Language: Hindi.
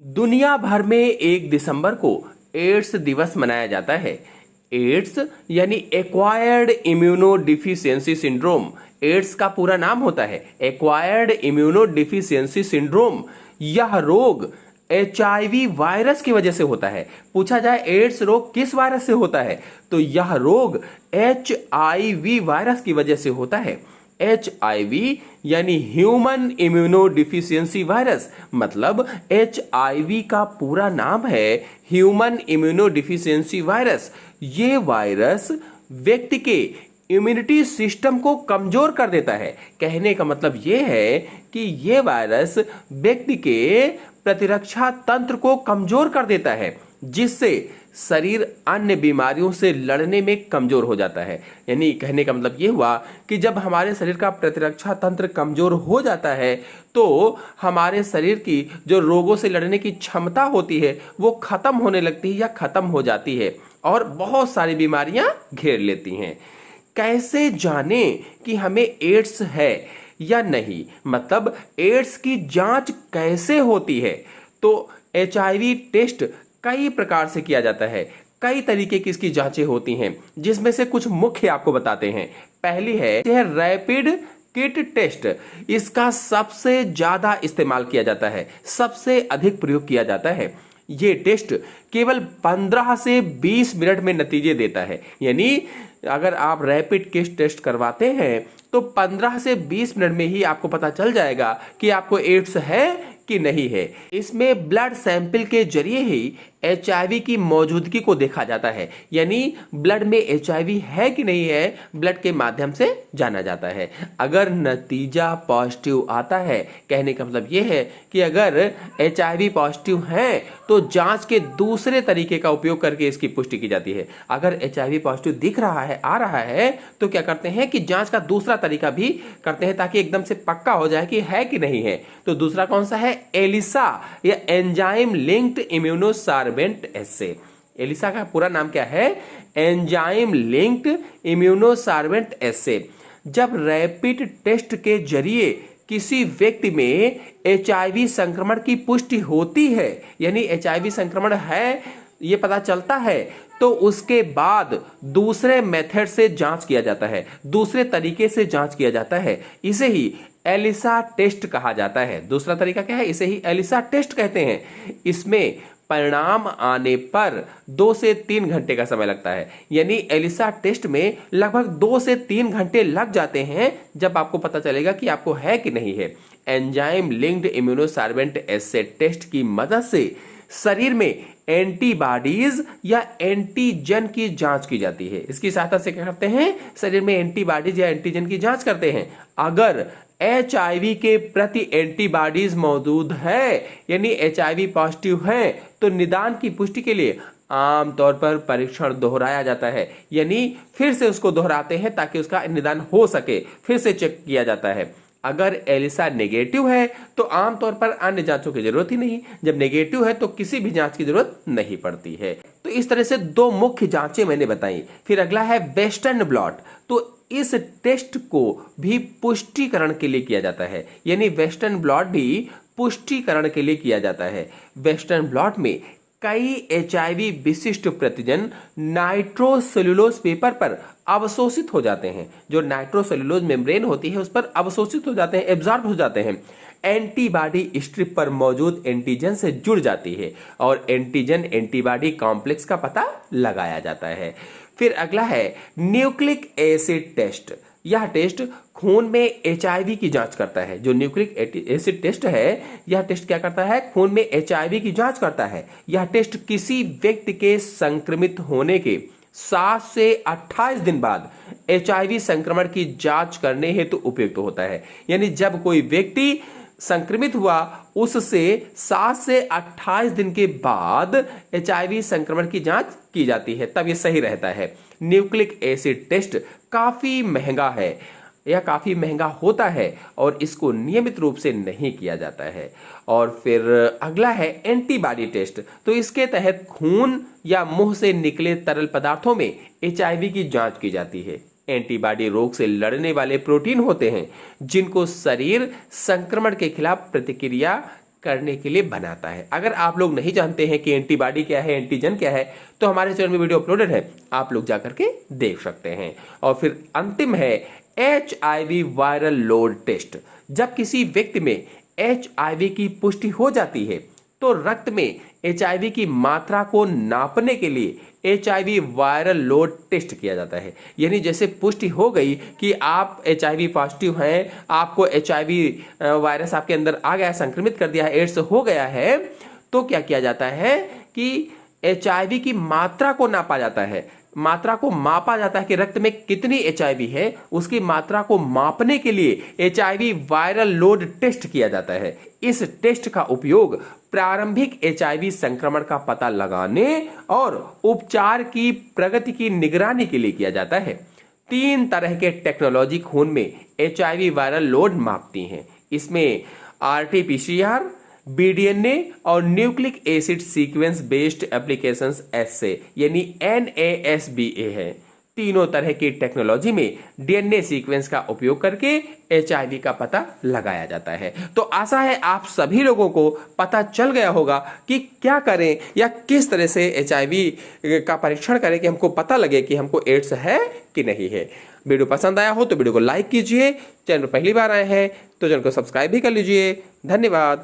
दुनिया भर में 1 दिसंबर को एड्स दिवस मनाया जाता है। एड्स यानी एक्वायर्ड इम्यूनोडिफिशियंसी सिंड्रोम। एड्स का पूरा नाम होता है एक्वायर्ड इम्यूनोडिफिशियंसी सिंड्रोम। यह रोग एचआईवी वायरस की वजह से होता है। पूछा जाए एड्स रोग किस वायरस से होता है, तो यह रोग एचआईवी वायरस की वजह से होता है। एचआईवी यानी ह्यूमन इम्यूनोडिफिशियंसी वायरस, मतलब एचआईवी का पूरा नाम है ह्यूमन इम्यूनोडिफिशियंसी वायरस। ये वायरस व्यक्ति के इम्यूनिटी सिस्टम को कमजोर कर देता है। कहने का मतलब यह है कि यह वायरस व्यक्ति के प्रतिरक्षा तंत्र को कमजोर कर देता है, जिससे शरीर अन्य बीमारियों से लड़ने में कमजोर हो जाता है। यानी कहने का मतलब ये हुआ कि जब हमारे शरीर का प्रतिरक्षा तंत्र कमजोर हो जाता है तो हमारे शरीर की जो रोगों से लड़ने की क्षमता होती है वो खत्म होने लगती है या खत्म हो जाती है और बहुत सारी बीमारियां घेर लेती हैं। कैसे जाने कि हमें एड्स है या नहीं, मतलब एड्स की जांच कैसे होती है? तो एचआईवी टेस्ट कई प्रकार से किया जाता है। कई तरीके की इसकी जांचें होती हैं, जिसमें से कुछ मुख्य आपको बताते हैं। पहली है रैपिड किट टेस्ट। इसका सबसे ज्यादा इस्तेमाल किया जाता है, सबसे अधिक प्रयोग किया जाता है। ये टेस्ट केवल 15 से 20 मिनट में नतीजे देता है। यानी अगर आप रैपिड किट टेस्ट करवाते हैं तो 15 से 20 मिनट में ही आपको पता चल जाएगा कि आपको एड्स है कि नहीं है। इसमें ब्लड सैंपल के जरिए ही एचआईवी की मौजूदगी को देखा जाता है। यानी ब्लड में एचआईवी है कि नहीं है ब्लड के माध्यम से जाना जाता है। अगर नतीजा पॉजिटिव आता है, कहने का मतलब यह है कि अगर एचआईवी पॉजिटिव है तो जांच के दूसरे तरीके का उपयोग करके इसकी पुष्टि की जाती है। अगर एचआईवी पॉजिटिव दिख रहा है, आ रहा है, तो क्या करते हैं कि जांच का दूसरा तरीका भी करते हैं ताकि एकदम से पक्का हो जाए कि है कि नहीं है। तो दूसरा कौन सा है? एलिसा या एंजाइम लिंक्ड इम्यूनोसार्बेंट एस्से। एलिसा का पूरा नाम क्या है? एंजाइम लिंक्ड इम्यूनोसार्बेंट एस्से। जब रैपिड टेस्ट के जरिए किसी व्यक्ति में एचआईवी संक्रमण की पुष्टि होती है, यानी एचआईवी संक्रमण है ये पता चलता है, तो उसके बाद दूसरे मेथड से जांच किया जाता है, दूसरे तरीके से जांच किया जाता है। इसे ही एलिसा टेस्ट कहा जाता है। दूसरा तरीका क्या है? इसे ही एलिसा टेस्ट कहते हैं। इसमें परिणाम आने पर 2 से 3 घंटे का समय लगता है। यानी एलिसा टेस्ट में लगभग 2 से 3 घंटे लग जाते हैं जब आपको पता चलेगा कि आपको है कि नहीं है। एंजाइम लिंक्ड इम्यूनोसार्बेंट एस्से टेस्ट की मदद से शरीर में एंटीबॉडीज या एंटीजन की जांच की जाती है। इसकी सहायता से क्या करते हैं? शरीर में एंटीबॉडीज या एंटीजन की जांच करते हैं। अगर एचआईवी के प्रति एंटीबॉडीज मौजूद है, यानी एचआईवी पॉजिटिव है, तो निदान की पुष्टि के लिए आमतौर पर परीक्षण दोहराया जाता है। यानी फिर से उसको दोहराते हैं ताकि उसका निदान हो सके, फिर से चेक किया जाता है। अगर एलिसा नेगेटिव है तो आमतौर पर अन्य जांचों की जरूरत ही नहीं। जब नेगेटिव है तो किसी भी जांच की जरूरत नहीं पड़ती है। तो इस तरह से 2 मुख्य जांचें मैंने बताई। फिर अगला है वेस्टर्न ब्लॉट। तो इस टेस्ट को भी पुष्टिकरण के लिए किया जाता है। यानी वेस्टर्न ब्लॉट भी पुष्टिकरण के लिए किया जाता है। वेस्टर्न ब्लॉट में कई एचआईवी विशिष्ट प्रतिजन नाइट्रोसेल्युलोज पेपर पर अवशोषित हो जाते हैं। जो नाइट्रोसेल्युलोज मेम्ब्रेन होती है उस पर अवशोषित हो जाते हैं, एब्जॉर्ब हो जाते हैं। एंटीबॉडी स्ट्रिप पर मौजूद एंटीजन से जुड़ जाती है और एंटीजन एंटीबॉडी कॉम्प्लेक्स का पता लगाया जाता है। फिर अगला है न्यूक्लिक एसिड टेस्ट। यह टेस्ट खून में एचआईवी की जांच करता है। जो न्यूक्लिक एसिड टेस्ट है, यह टेस्ट क्या करता है? खून में एचआईवी की जांच करता है। यह टेस्ट किसी व्यक्ति के संक्रमित होने के 7 से 28 दिन बाद एचआईवी संक्रमण की जांच करने हेतु उपयुक्त होता है। यानी जब कोई व्यक्ति संक्रमित हुआ उससे 7 से 28 दिन के बाद एचआईवी संक्रमण की जांच की जाती है, तब यह सही रहता है। न्यूक्लिक एसिड टेस्ट काफी महंगा है, यह काफी महंगा होता है और इसको नियमित रूप से नहीं किया जाता है। और फिर अगला है एंटीबॉडी टेस्ट। तो इसके तहत खून या मुंह से निकले तरल पदार्थों में एचआईवी की जांच की जाती है। एंटीबॉडी रोग से लड़ने वाले प्रोटीन होते हैं जिनको शरीर संक्रमण के खिलाफ प्रतिक्रिया करने के लिए बनाता है। अगर आप लोग नहीं जानते हैं कि एंटीबॉडी क्या है, एंटीजन क्या है, तो हमारे चैनल में वीडियो अपलोडेड है, आप लोग जाकर के देख सकते हैं। और फिर अंतिम है HIV वायरल लोड टेस्ट। जब किसी व्यक्ति में HIV की पुष्टि हो जाती है तो रक्त में HIV की मात्रा को नापने के लिए HIV वायरल लोड टेस्ट किया जाता है। यानी जैसे पुष्टि हो गई कि आप HIV पॉजिटिव हैं, आपको HIV वायरस आपके अंदर आ गया, संक्रमित कर दिया है, एड्स हो गया है, तो क्या किया जाता है कि HIV की मात्रा को नापा जाता है, मात्रा को मापा जाता है कि रक्त में कितनी HIV है, उसकी मात्रा को मापने के लिए HIV वायरल लोड टेस्ट किया जाता है। इस टेस्ट का उपयोग प्रारंभिक HIV संक्रमण का पता लगाने और उपचार की प्रगति की निगरानी के लिए किया जाता है। 3 तरह के टेक्नोलॉजी खून में HIV वायरल लोड मापती हैं। इसमें RT-PCR, BDNA और nucleic acid sequence based applications SA यानी NASBA है। तीनों तरह की टेक्नोलॉजी में DNA सीक्वेंस का उपयोग करके HIV का पता लगाया जाता है। तो आशा है आप सभी लोगों को पता चल गया होगा कि क्या करें या किस तरह से HIV का परीक्षण करें कि हमको पता लगे कि हमको एड्स है कि नहीं है। वीडियो पसंद आया हो तो वीडियो को लाइक कीजिए, चैनल पर पहली बार आए हैं तो चैनल को सब्सक्राइब भी कर लीजिए। धन्यवाद।